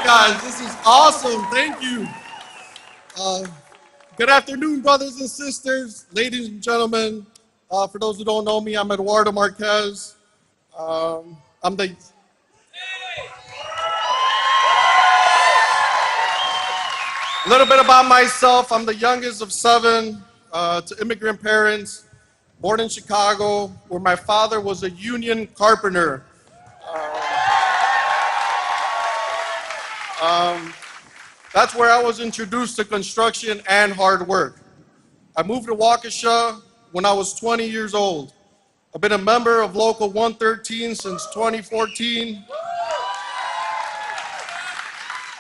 guys. This is awesome. Thank you. Good afternoon, brothers and sisters, ladies and gentlemen. For those who don't know me, I'm Eduardo Marquez. A little bit about myself. I'm the youngest of 7 to immigrant parents, born in Chicago, where my father was a union carpenter. That's where I was introduced to construction and hard work. I moved to Waukesha when I was 20 years old. I've been a member of Local 113 since 2014.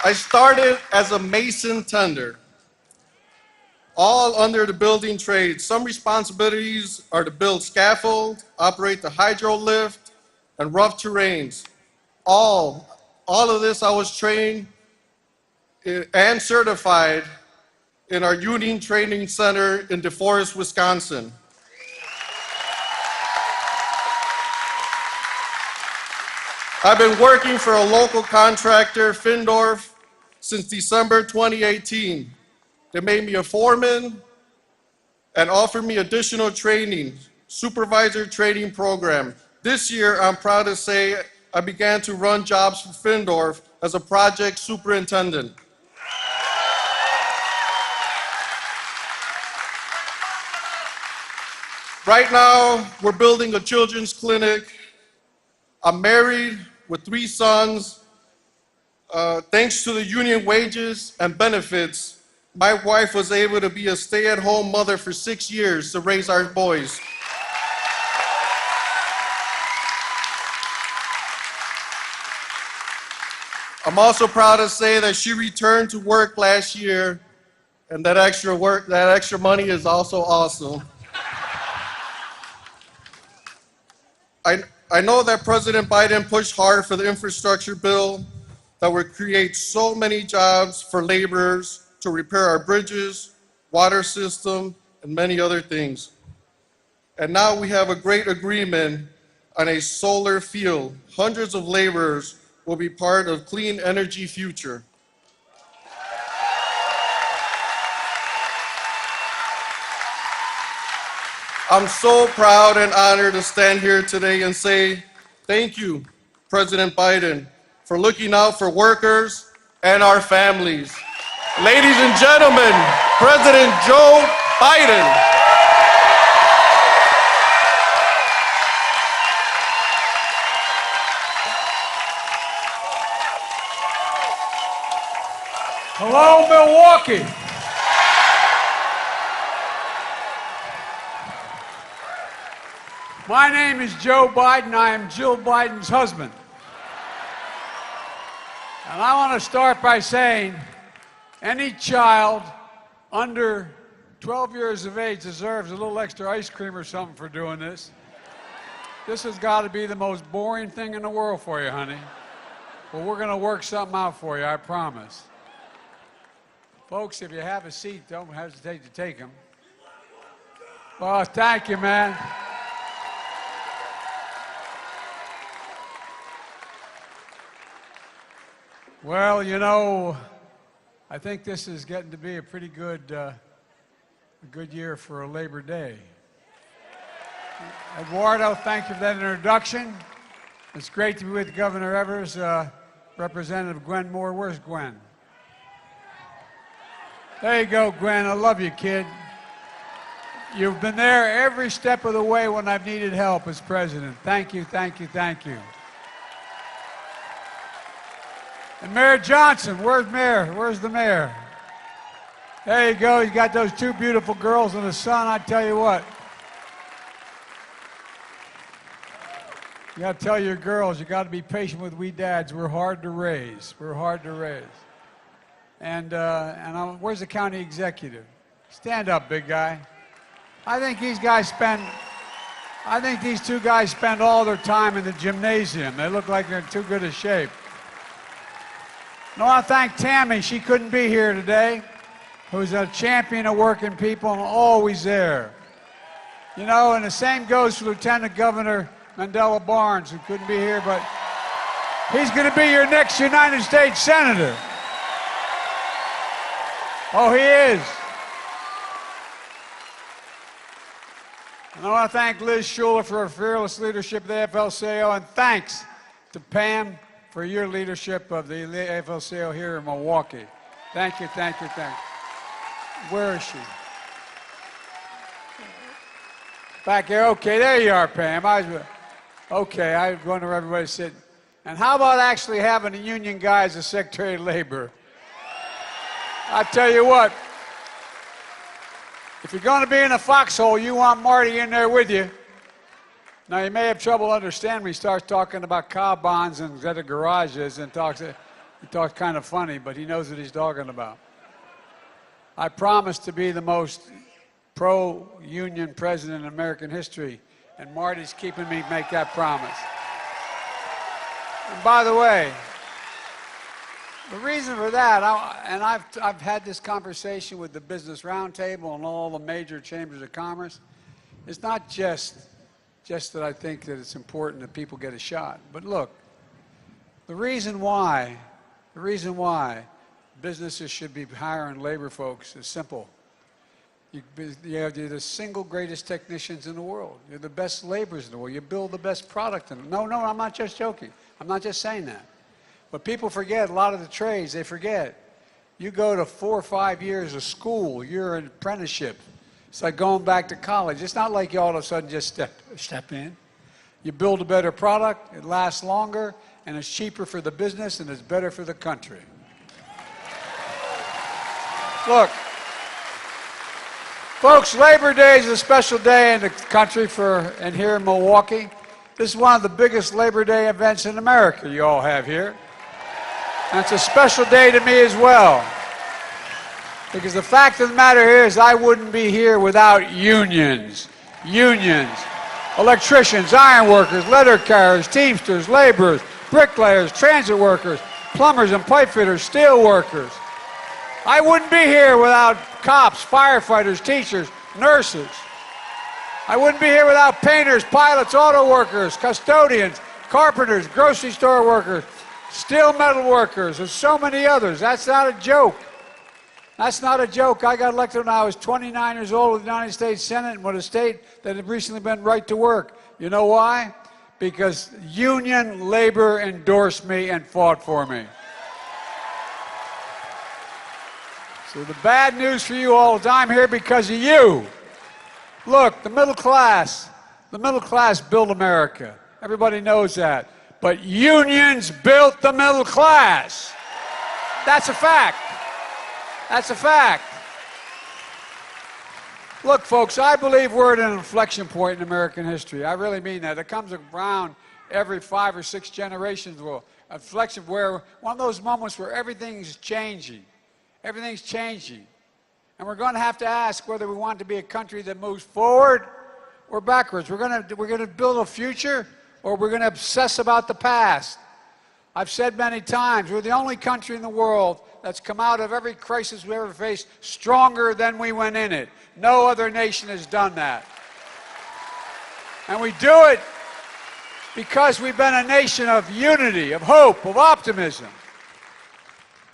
I started as a mason tender, all under the building trade. Some responsibilities are to build scaffold, operate the hydro lift, and rough terrains. All of this I was trained and certified in our Union Training Center in DeForest, Wisconsin. I've been working for a local contractor, Findorf, since December 2018. They made me a foreman and offered me additional training, supervisor training program. This year, I'm proud to say I began to run jobs for Findorf as a project superintendent. Right now, we're building a children's clinic. I'm married with 3 sons. Thanks to the union wages and benefits, my wife was able to be a stay-at-home mother for 6 years to raise our boys. I'm also proud to say that she returned to work last year, and that extra money is also awesome. I know that President Biden pushed hard for the infrastructure bill that would create so many jobs for laborers to repair our bridges, water system, and many other things. And now we have a great agreement on a solar field. Hundreds of laborers will be part of clean energy future. I'm so proud and honored to stand here today and say thank you, President Biden, for looking out for workers and our families. Ladies and gentlemen, President Joe Biden. Hello, Milwaukee. My name is Joe Biden. I am Jill Biden's husband. And I want to start by saying any child under 12 years of age deserves a little extra ice cream or something for doing this. This has got to be the most boring thing in the world for you, honey. But we're going to work something out for you, I promise. Folks, if you have a seat, don't hesitate to take them. Well, thank you, man. Well, you know, I think this is getting to be a pretty good year for a Labor Day. Eduardo, thank you for that introduction. It's great to be with Governor Evers, Representative Gwen Moore. Where's Gwen? There you go, Gwen. I love you, kid. You've been there every step of the way when I've needed help as president. Thank you, thank you, thank you. And Mayor Johnson, where's Mayor? Where's the mayor? There you go. You got those 2 beautiful girls and the son. I tell you what. You got to tell your girls, you got to be patient with we dads. We're hard to raise. We're hard to raise. And where's the county executive? Stand up, big guy. I think these 2 guys spend all their time in the gymnasium. They look like they're in too good a shape. I want to thank Tammy. She couldn't be here today, who's a champion of working people and always there. You know, and the same goes for Lieutenant Governor Mandela Barnes, who couldn't be here, but He's going to be your next United States Senator. Oh, he is. And I want to thank Liz Schuler for her fearless leadership of the AFL-CIO, and thanks to Pam for your leadership of the AFL-CIO here in Milwaukee. Thank you, thank you, thank you. Where is she? Back here. Okay, there you are, Pam. Okay, I wonder where everybody's sitting. And how about actually having a union guy as a Secretary of Labor? I tell you what, if you're going to be in a foxhole, you want Marty in there with you. Now, you may have trouble understanding when he starts talking about car bonds and other garages and he talks kind of funny, but he knows what he's talking about. I promise to be the most pro-union president in American history, and Marty's keeping me make that promise. And by the way, the reason for that, I've had this conversation with the Business Roundtable and all the major chambers of commerce, it's not just that I think that it's important that people get a shot. But look, the reason why businesses should be hiring labor folks is simple. You're the single greatest technicians in the world. You're the best laborers in the world. You build the best product. No, I'm not just joking. I'm not just saying that. But people forget, a lot of the trades, they forget. You go to 4 or 5 years of school, you're an apprenticeship. It's like going back to college. It's not like you all of a sudden just step in. You build a better product, it lasts longer, and it's cheaper for the business, and it's better for the country. Look, folks, Labor Day is a special day in the country and here in Milwaukee. This is one of the biggest Labor Day events in America you all have here. And it's a special day to me as well. Because the fact of the matter here is I wouldn't be here without unions. Unions. Electricians, iron workers, letter carriers, teamsters, laborers, bricklayers, transit workers, plumbers and pipe fitters, steel workers. I wouldn't be here without cops, firefighters, teachers, nurses. I wouldn't be here without painters, pilots, auto workers, custodians, carpenters, grocery store workers, steel metal workers, and so many others. That's not a joke. That's not a joke. I got elected when I was 29 years old with the United States Senate and with a state that had recently been right to work. You know why? Because union labor endorsed me and fought for me. So the bad news for you all is I'm here because of you. Look, the middle class built America. Everybody knows that. But unions built the middle class. That's a fact. That's a fact. Look, folks, I believe we're at an inflection point in American history. I really mean that. It comes around every 5 or 6 generations. Inflection where one of those moments where everything's changing. Everything's changing. And we're going to have to ask whether we want to be a country that moves forward or backwards. We're going to build a future, or we're going to obsess about the past. I've said many times, we're the only country in the world that's come out of every crisis we ever faced stronger than we went in it. No other nation has done that. And we do it because we've been a nation of unity, of hope, of optimism.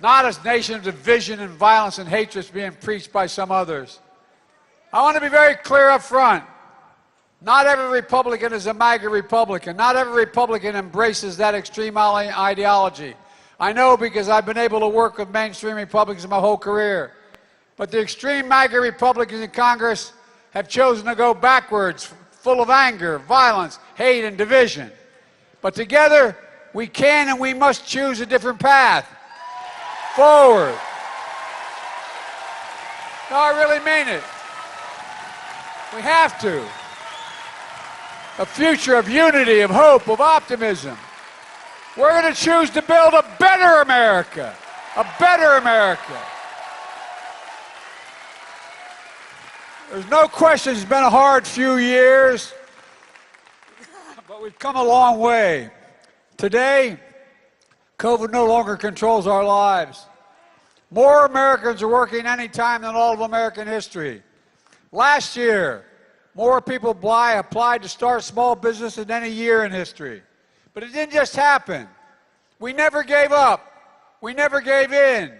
Not a nation of division and violence and hatred being preached by some others. I want to be very clear up front. Not every Republican is a MAGA Republican. Not every Republican embraces that extreme ideology. I know because I've been able to work with mainstream Republicans my whole career. But the extreme MAGA Republicans in Congress have chosen to go backwards, full of anger, violence, hate, and division. But together, we can and we must choose a different path. Forward. No, I really mean it. We have to. A future of unity, of hope, of optimism. We're going to choose to build a better America. A better America. There's no question it's been a hard few years, but we've come a long way. Today, COVID no longer controls our lives. More Americans are working any time than all of American history. Last year, more people applied to start small business than any year in history. But it didn't just happen. We never gave up. We never gave in.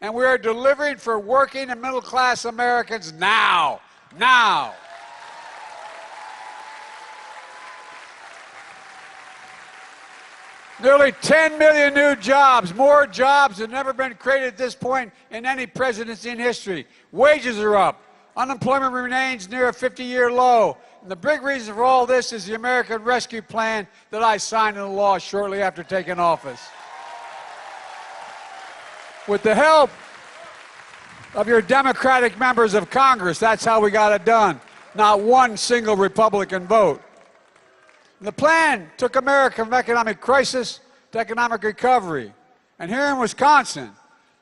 And we are delivering for working and middle-class Americans now. Now. Nearly 10 million new jobs, more jobs than ever been created at this point in any presidency in history. Wages are up. Unemployment remains near a 50-year low. And the big reason for all this is the American Rescue Plan that I signed into law shortly after taking office. With the help of your Democratic members of Congress, that's how we got it done. Not one single Republican vote. The plan took America from economic crisis to economic recovery. And here in Wisconsin,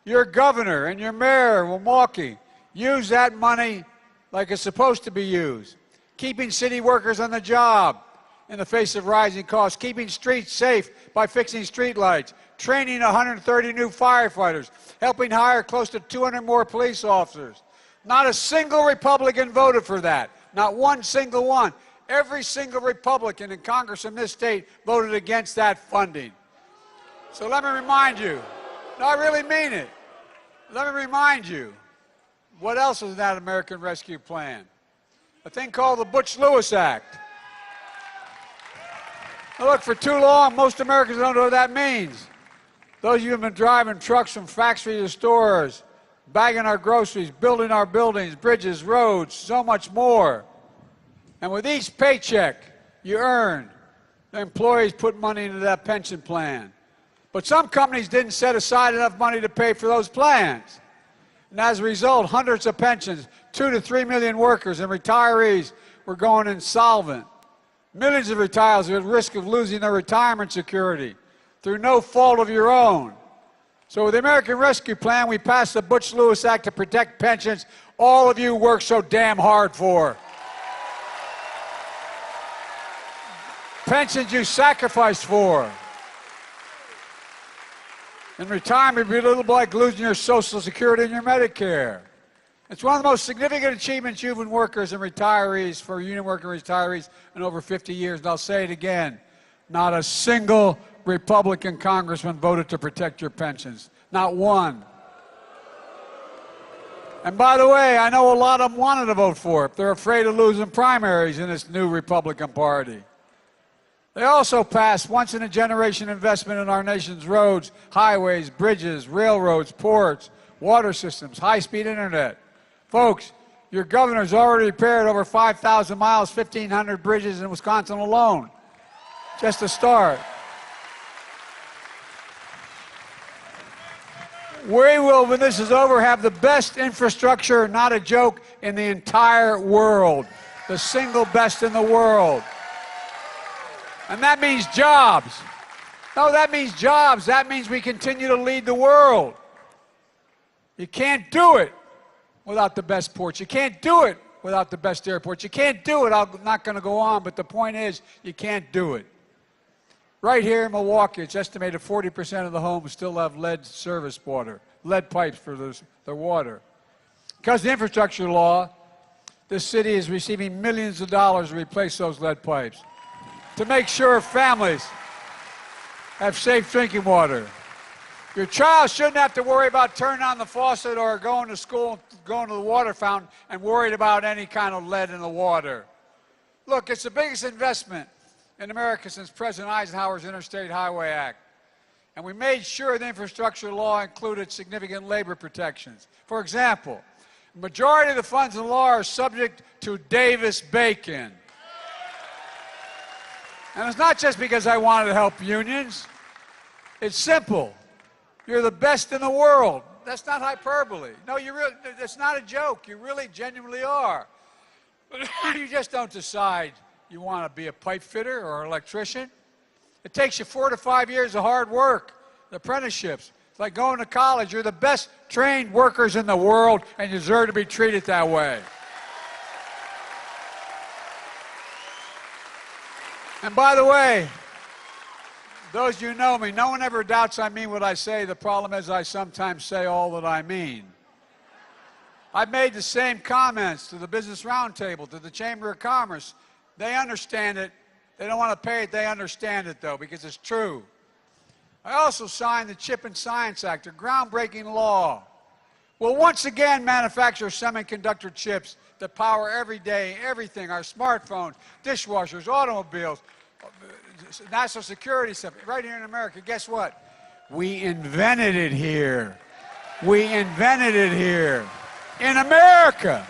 your governor and your mayor of Milwaukee use that money like it's supposed to be used, keeping city workers on the job in the face of rising costs, keeping streets safe by fixing streetlights, training 130 new firefighters, helping hire close to 200 more police officers. Not a single Republican voted for that, not one single one. Every single Republican in Congress in this state voted against that funding. So let me remind you, no, I really mean it. Let me remind you, what else is in that American Rescue Plan? A thing called the Butch-Lewis Act. Now look, for too long, most Americans don't know what that means. Those of you who have been driving trucks from factories to stores, bagging our groceries, building our buildings, bridges, roads, so much more. And with each paycheck you earn, the employees put money into that pension plan. But some companies didn't set aside enough money to pay for those plans. And as a result, hundreds of pensions, 2 to 3 million workers and retirees were going insolvent. Millions of retirees are at risk of losing their retirement security through no fault of your own. So with the American Rescue Plan, we passed the Butch-Lewis Act to protect pensions all of you work so damn hard for. Pensions you sacrificed for. In retirement, it'd be a little like losing your Social Security and your Medicare. It's one of the most significant achievements union workers and retirees, for union worker retirees, in over 50 years. And I'll say it again, not a single Republican congressman voted to protect your pensions. Not one. And by the way, I know a lot of them wanted to vote for it. They're afraid of losing primaries in this new Republican Party. They also passed once-in-a-generation investment in our nation's roads, highways, bridges, railroads, ports, water systems, high-speed internet. Folks, your governor's already repaired over 5,000 miles, 1,500 bridges in Wisconsin alone. Just a start. We will, when this is over, have the best infrastructure, not a joke, in the entire world. The single best in the world. And that means jobs. No, that means jobs. That means we continue to lead the world. You can't do it without the best ports. You can't do it without the best airports. You can't do it. I'm not going to go on, but the point is, you can't do it. Right here in Milwaukee, it's estimated 40% of the homes still have lead service water, lead pipes for their water. Because of the infrastructure law, this city is receiving millions of dollars to replace those lead pipes, to make sure families have safe drinking water. Your child shouldn't have to worry about turning on the faucet or going to school, going to the water fountain, and worried about any kind of lead in the water. Look, it's the biggest investment in America since President Eisenhower's Interstate Highway Act. And we made sure the infrastructure law included significant labor protections. For example, the majority of the funds in the law are subject to Davis-Bacon. And it's not just because I wanted to help unions. It's simple. You're the best in the world. That's not hyperbole. No, it's not a joke. You really genuinely are. You just don't decide you want to be a pipe fitter or an electrician. It takes you 4 to 5 years of hard work, apprenticeships. It's like going to college. You're the best trained workers in the world, and you deserve to be treated that way. And by the way, those of you who know me, no one ever doubts I mean what I say. The problem is I sometimes say all that I mean. I've made the same comments to the Business Roundtable, to the Chamber of Commerce. They understand it. They don't want to pay it. They understand it, though, because it's true. I also signed the Chip and Science Act, a groundbreaking law. We'll once again manufacture semiconductor chips that power every day, everything, our smartphones, dishwashers, automobiles, national security stuff, right here in America. Guess what? We invented it here. We invented it here in America.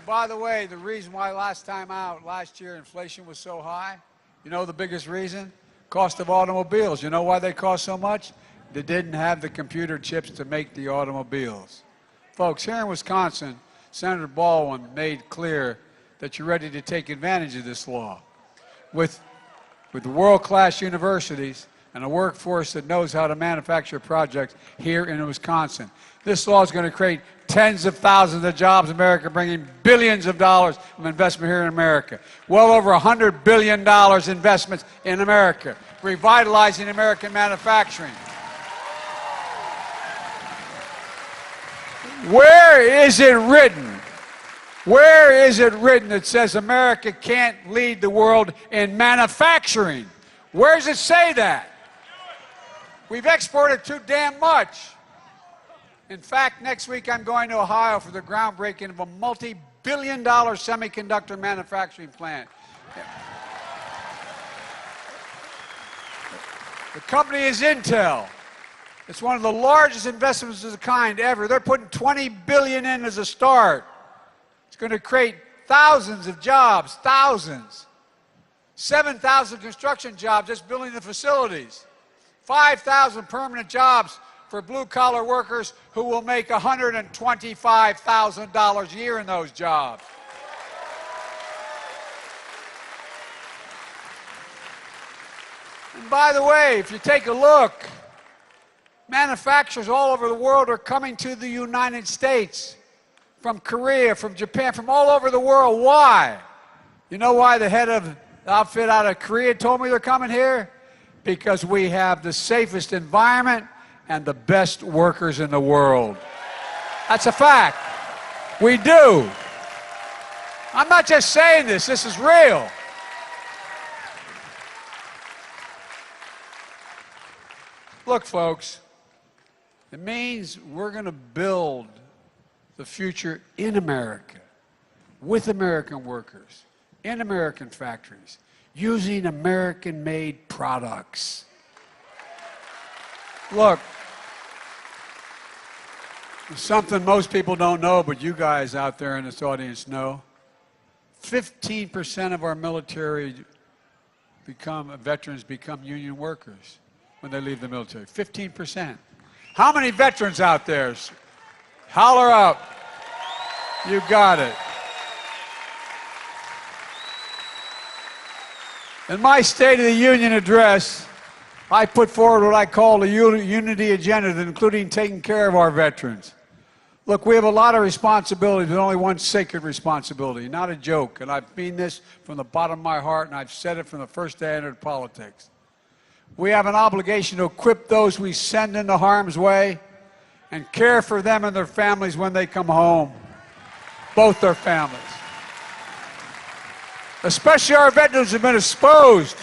By the way, the reason why last year, inflation was so high, you know the biggest reason? Cost of automobiles. You know why they cost so much? They didn't have the computer chips to make the automobiles. Folks, here in Wisconsin, Senator Baldwin made clear that you're ready to take advantage of this law. With world-class universities and a workforce that knows how to manufacture projects here in Wisconsin. This law is going to create tens of thousands of jobs in America, bringing billions of dollars of investment here in America. Well over $100 billion investments in America, revitalizing American manufacturing. Where is it written? Where is it written that says America can't lead the world in manufacturing? Where does it say that? We've exported too damn much. In fact, next week I'm going to Ohio for the groundbreaking of a multi-billion-dollar semiconductor manufacturing plant. The company is Intel. It's one of the largest investments of the kind ever. They're putting $20 billion in as a start. It's going to create thousands of jobs, thousands. 7,000 construction jobs just building the facilities. 5,000 permanent jobs for blue-collar workers who will make $125,000 a year in those jobs. And by the way, if you take a look, manufacturers all over the world are coming to the United States, from Korea, from Japan, from all over the world. Why? You know why the head of the outfit out of Korea told me they're coming here? Because we have the safest environment and the best workers in the world. That's a fact. We do. I'm not just saying this, this is real. Look, folks, it means we're going to build the future in America, with American workers, in American factories, using American-made products. Look, something most people don't know, but you guys out there in this audience know. 15% of our military veterans become union workers when they leave the military. 15%. How many veterans out there? Holler out. You got it. In my State of the Union address, I put forward what I call a unity agenda, including taking care of our veterans. Look, we have a lot of responsibilities, but only one sacred responsibility, not a joke. And I mean this from the bottom of my heart, and I've said it from the first day I entered politics. We have an obligation to equip those we send into harm's way and care for them and their families when they come home, both their families. Especially our veterans have been exposed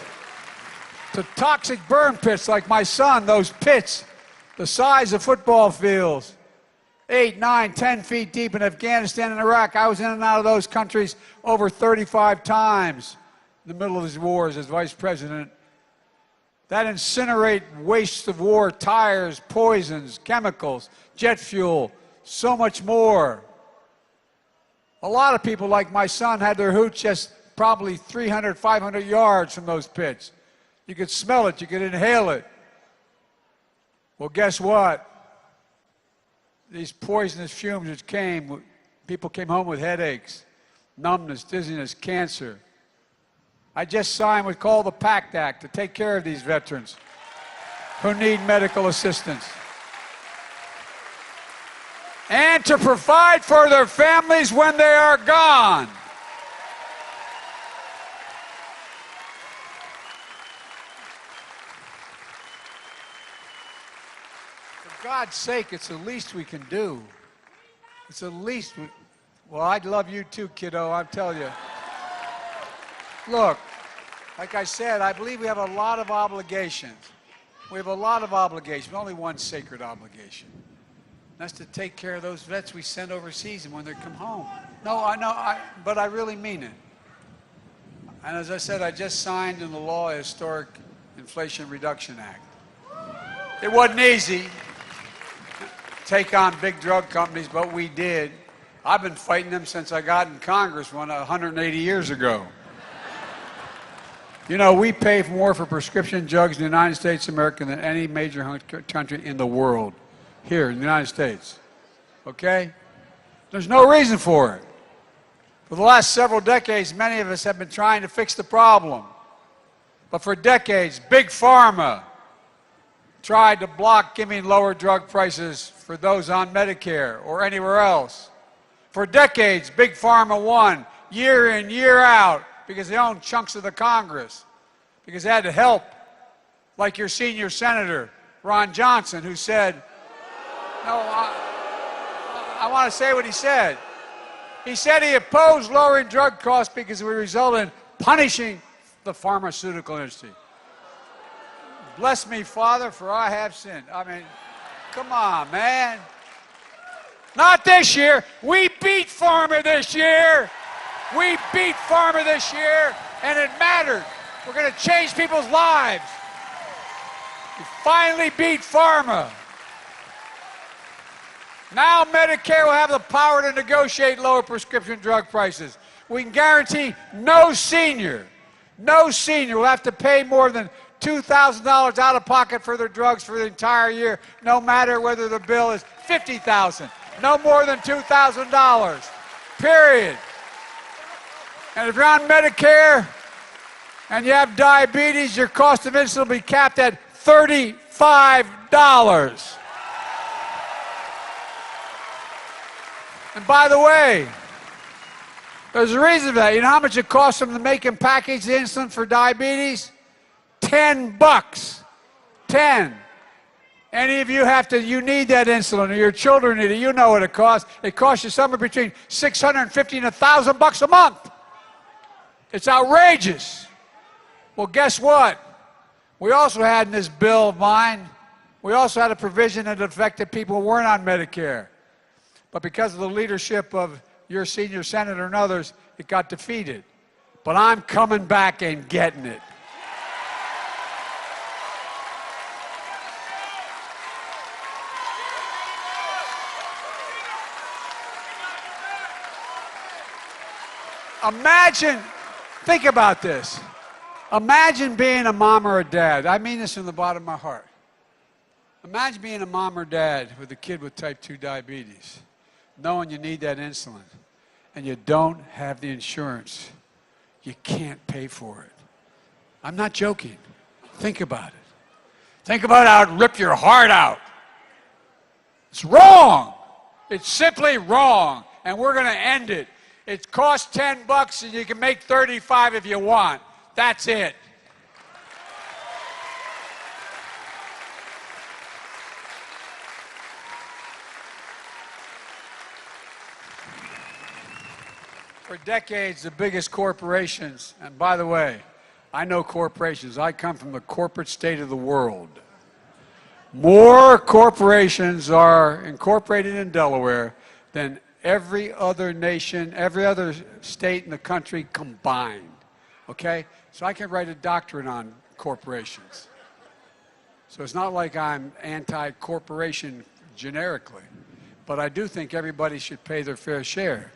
to toxic burn pits like my son, those pits the size of football fields, 8, 9, 10 feet deep in Afghanistan and Iraq. I was in and out of those countries over 35 times in the middle of these wars as vice president. That incinerate wastes of war, tires, poisons, chemicals, jet fuel, so much more. A lot of people like my son had their hooch just probably 300, 500 yards from those pits. You could smell it, you could inhale it. Well, guess what? These poisonous fumes which came, people came home with headaches, numbness, dizziness, cancer. I just signed what's called the PACT Act to take care of these veterans who need medical assistance and to provide for their families when they are gone. For God's sake, it's the least we can do. It's the least we... Well, I'd love you too, kiddo, I'll tell you. Look, Like I said, I believe we have a lot of obligations. We have a lot of obligations, only one sacred obligation. That's to take care of those vets we send overseas and when they come home. No, I know, but I really mean it. And as I said, I just signed into law a historic Inflation Reduction Act. It wasn't easy to take on big drug companies, but we did. I've been fighting them since I got in Congress 180 years ago. You know, we pay more for prescription drugs in the United States of America than any major country in the world, here in the United States. Okay? There's no reason for it. For the last several decades, many of us have been trying to fix the problem. But for decades, Big Pharma tried to block giving lower drug prices for those on Medicare or anywhere else. For decades, Big Pharma won year in, year out because they owned chunks of the Congress, because they had to help, like your senior senator, Ron Johnson, who said, no, I want to say what he said. He said he opposed lowering drug costs because it would result in punishing the pharmaceutical industry. Bless me, Father, for I have sinned. I mean, come on, man. Not this year. We beat pharma this year. We beat pharma this year, and it mattered. We're going to change people's lives. We finally beat pharma. Now Medicare will have the power to negotiate lower prescription drug prices. We can guarantee no senior will have to pay more than $2,000 out of pocket for their drugs for the entire year, no matter whether the bill is $50,000. No more than $2,000, period. And if you're on Medicare and you have diabetes, your cost of insulin will be capped at $35. And by the way, there's a reason for that. You know how much it costs them to make and package the insulin for diabetes? $10. 10. Any of you you need that insulin, or your children need it, you know what it costs. It costs you somewhere between $650 and $1,000 a month. It's outrageous. Well, guess what? We also had in this bill of mine, we also had a provision that affected people who weren't on Medicare. But because of the leadership of your senior senator and others, it got defeated. But I'm coming back and getting it. Imagine, think about this. Imagine being a mom or a dad. I mean this from the bottom of my heart. Imagine being a mom or dad with a kid with type 2 diabetes, knowing you need that insulin, and you don't have the insurance. You can't pay for it. I'm not joking. Think about it. Think about how it'd rip your heart out. It's wrong. It's simply wrong, and we're going to end it. It costs $10 and you can make 35 if you want. That's it. For decades, the biggest corporations, and by the way, I know corporations. I come from the corporate state of the world. More corporations are incorporated in Delaware than every other nation, every other state in the country combined, okay? So I can write a doctorate on corporations. So it's not like I'm anti-corporation generically, but I do think everybody should pay their fair share.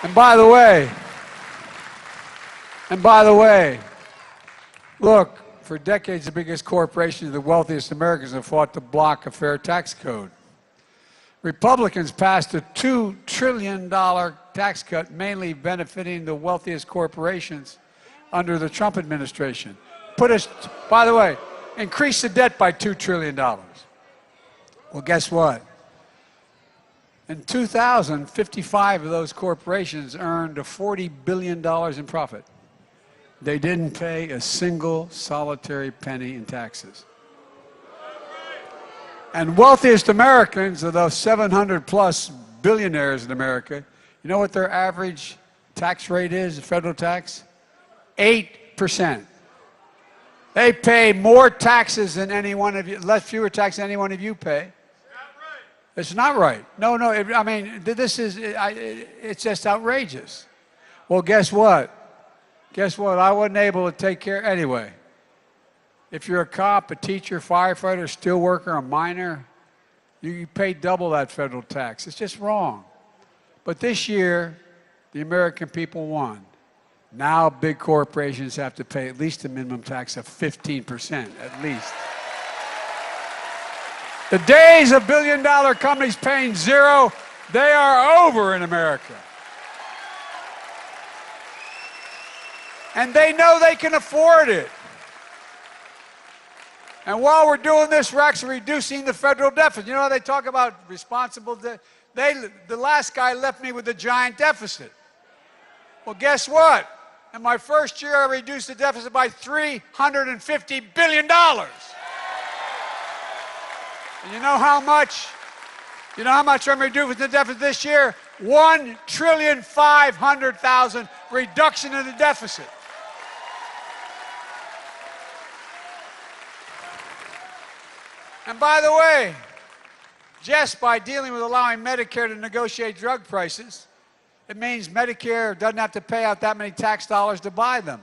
And by the way, look, for decades the biggest corporations, the wealthiest Americans have fought to block a fair tax code. Republicans passed a $2 trillion tax cut, mainly benefiting the wealthiest corporations under the Trump administration. By the way, increased the debt by $2 trillion. Well, guess what? In 2000, 55 of those corporations earned $40 billion in profit. They didn't pay a single solitary penny in taxes. And wealthiest Americans, of those 700 plus billionaires in America, you know what their average tax rate is, federal tax? 8%. They pay more taxes than any one of you, fewer taxes than any one of you pay. It's not right. No, I mean, it's just outrageous. Well, guess what? Guess what? I wasn't able to take care, anyway. If you're a cop, a teacher, firefighter, steel worker, a miner, you pay double that federal tax. It's just wrong. But this year, the American people won. Now big corporations have to pay at least a minimum tax of 15%, at least. The days of billion-dollar companies paying zero, they are over in America. And they know they can afford it. And while we're doing this, we're actually reducing the federal deficit. You know, they talk about responsible debt. The last guy left me with a giant deficit. Well, guess what? In my first year, I reduced the deficit by $350 billion. And you know how much? You know how much I'm reducing the deficit this year? $1,500,000,000 reduction in the deficit. And by the way, just by dealing with allowing Medicare to negotiate drug prices, it means Medicare doesn't have to pay out that many tax dollars to buy them.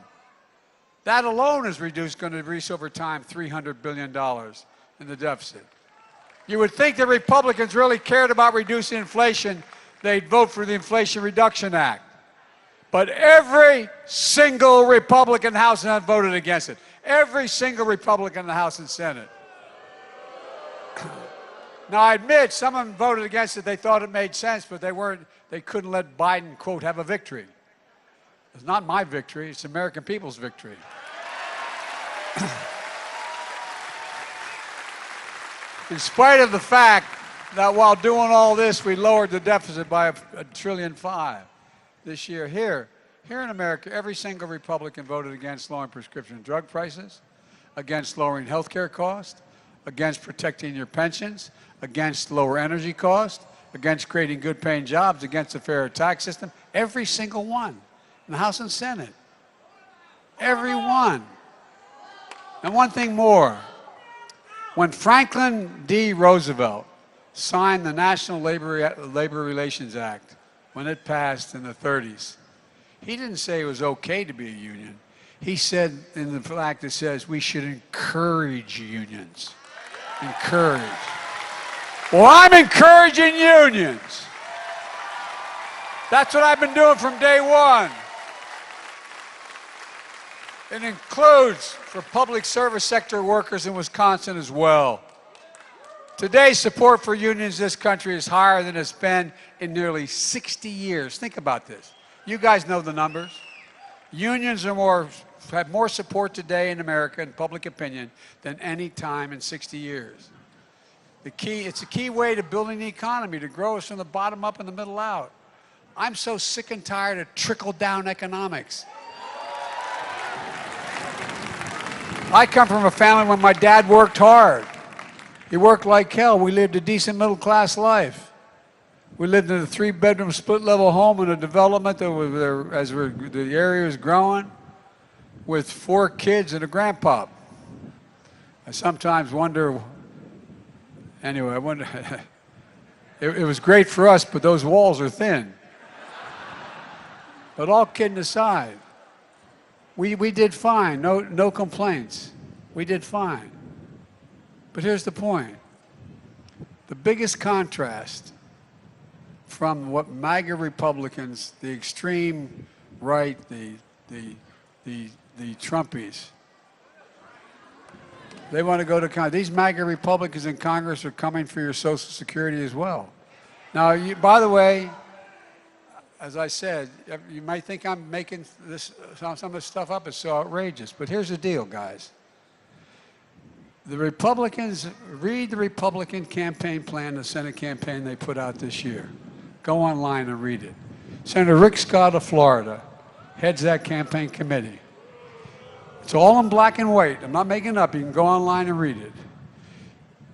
That alone is going to reduce over time $300 billion in the deficit. You would think the Republicans really cared about reducing inflation, they'd vote for the Inflation Reduction Act. But every single Republican in the House and Senate voted against it. Every single Republican in the House and Senate. Now, I admit some of them voted against it. They thought it made sense, but they couldn't let Biden, quote, have a victory. It's not my victory. It's the American people's victory. In spite of the fact that while doing all this, we lowered the deficit by $1.5 trillion this year. Here in America, every single Republican voted against lowering prescription drug prices, against lowering health care costs, against protecting your pensions, against lower energy costs, against creating good-paying jobs, against a fairer tax system. Every single one in the House and Senate. Every one. And one thing more. When Franklin D. Roosevelt signed the National Labor Relations Act, when it passed in the 30s, he didn't say it was okay to be a union. He said in the act it says we should encourage unions. Encourage. Well, I'm encouraging unions. That's what I've been doing from day one. It includes for public service sector workers in Wisconsin as well. Today, support for unions in this country is higher than it's been in nearly 60 years. Think about this. You guys know the numbers. Unions have more support today in America in public opinion than any time in 60 years. It's a key way to building the economy, to grow us from the bottom up and the middle out. I'm so sick and tired of trickle-down economics. I come from a family where my dad worked hard. He worked like hell. We lived a decent middle-class life. We lived in a 3-bedroom split-level home in a development that was, the area was growing, with 4 kids and a grandpa. I sometimes wonder, anyway, I wonder, it was great for us, but those walls are thin. But all kidding aside, we did fine, no complaints. We did fine. But here's the point. The biggest contrast from what MAGA Republicans, the extreme right, the Trumpies, they want to go to Congress. These MAGA Republicans in Congress are coming for your Social Security as well. Now, by the way, as I said, you might think I'm making some of this stuff up. It's so outrageous. But here's the deal, guys. The Republicans, read the Republican campaign plan, the Senate campaign they put out this year. Go online and read it. Senator Rick Scott of Florida heads that campaign committee. It's all in black and white. I'm not making it up. You can go online and read it.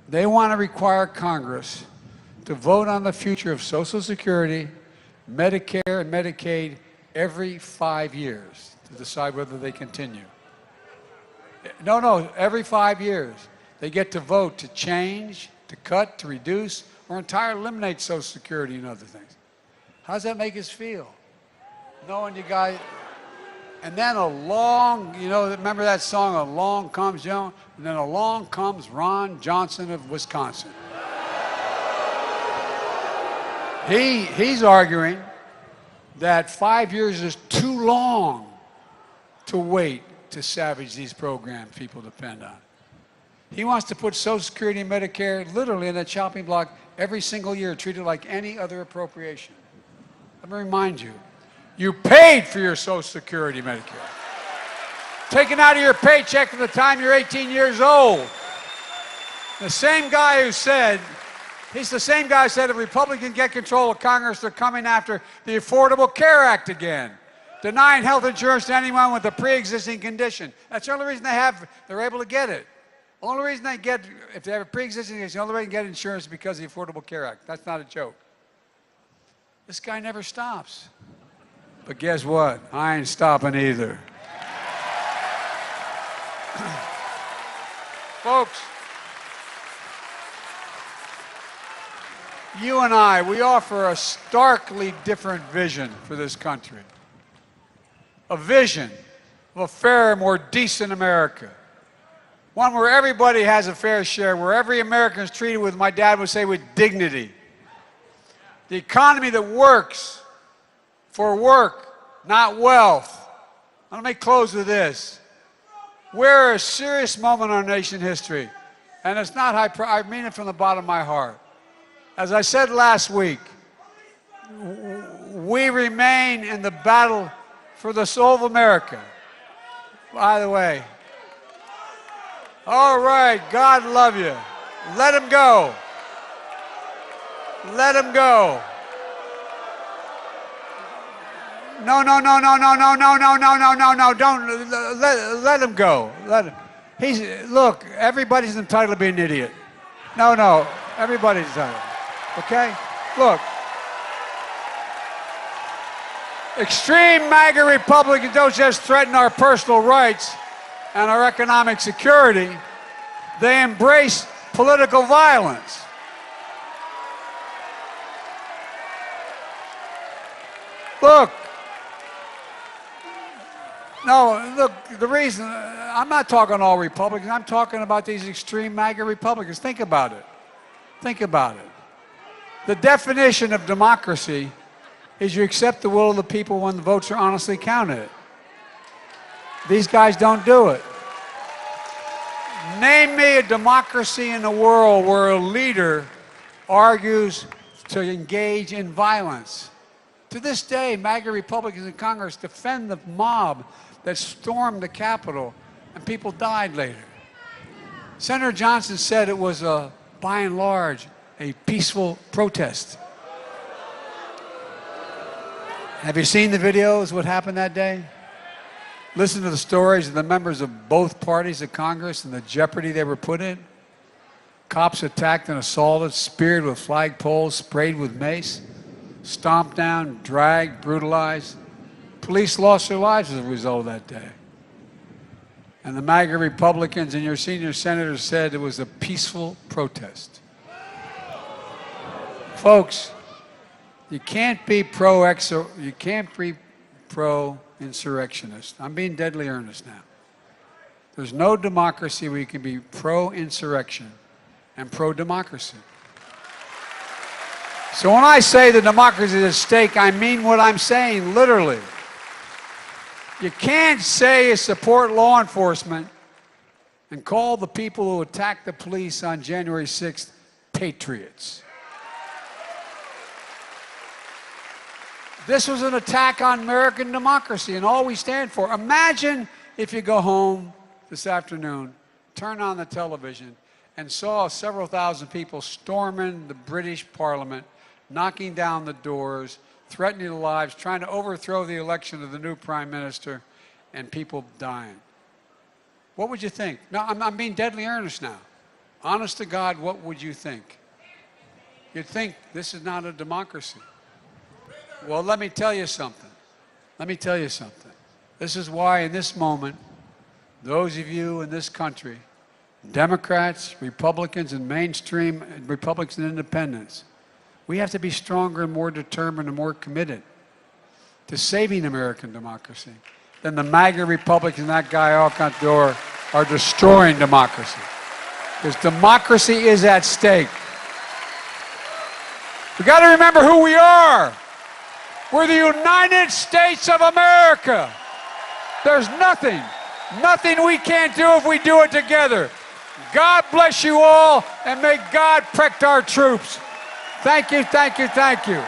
They want to require Congress to vote on the future of Social Security, Medicare, and Medicaid every 5 years. to decide whether they continue. No, every 5 years. They get to vote to change, to cut, to reduce, or entirely eliminate Social Security and other things. How does that make us feel? Knowing you guys, and then remember that song, Along Comes Joan? And then along comes Ron Johnson of Wisconsin. He's arguing that 5 years is too long to wait to savage these programs people depend on. He wants to put Social Security and Medicare literally in that chopping block every single year, treated like any other appropriation. Let me remind you, you paid for your Social Security Medicare. Taken out of your paycheck from the time you're 18 years old. The same guy who said, he's the same guy who said if Republicans get control of Congress, they're coming after the Affordable Care Act again. Denying health insurance to anyone with a pre-existing condition. That's the only reason they're able to get it. The only reason they get, if they have a pre-existing condition, the only way they can get insurance is because of the Affordable Care Act. That's not a joke. This guy never stops. But guess what? I ain't stopping either. Folks, you and I, we offer a starkly different vision for this country. A vision of a fairer, more decent America. One where everybody has a fair share, where every American is treated with, my dad would say, with dignity. The economy that works for work, not wealth. Let me close with this. We're at a serious moment in our nation's history, and it's not I mean it from the bottom of my heart. As I said last week, we remain in the battle for the soul of America. By the way, all right, God love you. Let him go. Let him go. No, don't let him go. Look, everybody's entitled to be an idiot. No, everybody's entitled. Okay? Look. Extreme MAGA Republicans don't just threaten our personal rights and our economic security, they embrace political violence. Look, the reason, I'm not talking all Republicans, I'm talking about these extreme MAGA Republicans. Think about it. Think about it. The definition of democracy is you accept the will of the people when the votes are honestly counted. These guys don't do it. Name me a democracy in the world where a leader argues to engage in violence. To this day, MAGA Republicans in Congress defend the mob that stormed the Capitol and people died later. Senator Johnson said it was, by and large, a peaceful protest. Have you seen the videos, what happened that day? Listen to the stories of the members of both parties of Congress and the jeopardy they were put in. Cops attacked and assaulted, speared with flagpoles, sprayed with mace, stomped down, dragged, brutalized. Police lost their lives as a result of that day. And the MAGA Republicans and your senior senators said it was a peaceful protest. Folks, you can't be pro-insurrectionist. I'm being deadly earnest now. There's no democracy where you can be pro-insurrection and pro-democracy. So when I say the democracy is at stake, I mean what I'm saying, literally. You can't say you support law enforcement and call the people who attacked the police on January 6th patriots. This was an attack on American democracy and all we stand for. Imagine if you go home this afternoon, turn on the television, and saw several thousand people storming the British Parliament, knocking down the doors, threatening their lives, trying to overthrow the election of the new Prime Minister, and people dying. What would you think? No, I'm being deadly earnest now. Honest to God, what would you think? You'd think this is not a democracy. Well, let me tell you something. Let me tell you something. This is why in this moment, those of you in this country, Democrats, Republicans, and mainstream Republicans and independents, we have to be stronger and more determined and more committed to saving American democracy than the MAGA Republicans and that guy Alcantara are destroying democracy. Because democracy is at stake. We got to remember who we are. We're the United States of America. There's nothing we can't do if we do it together. God bless you all, and may God protect our troops. Thank you, thank you, thank you.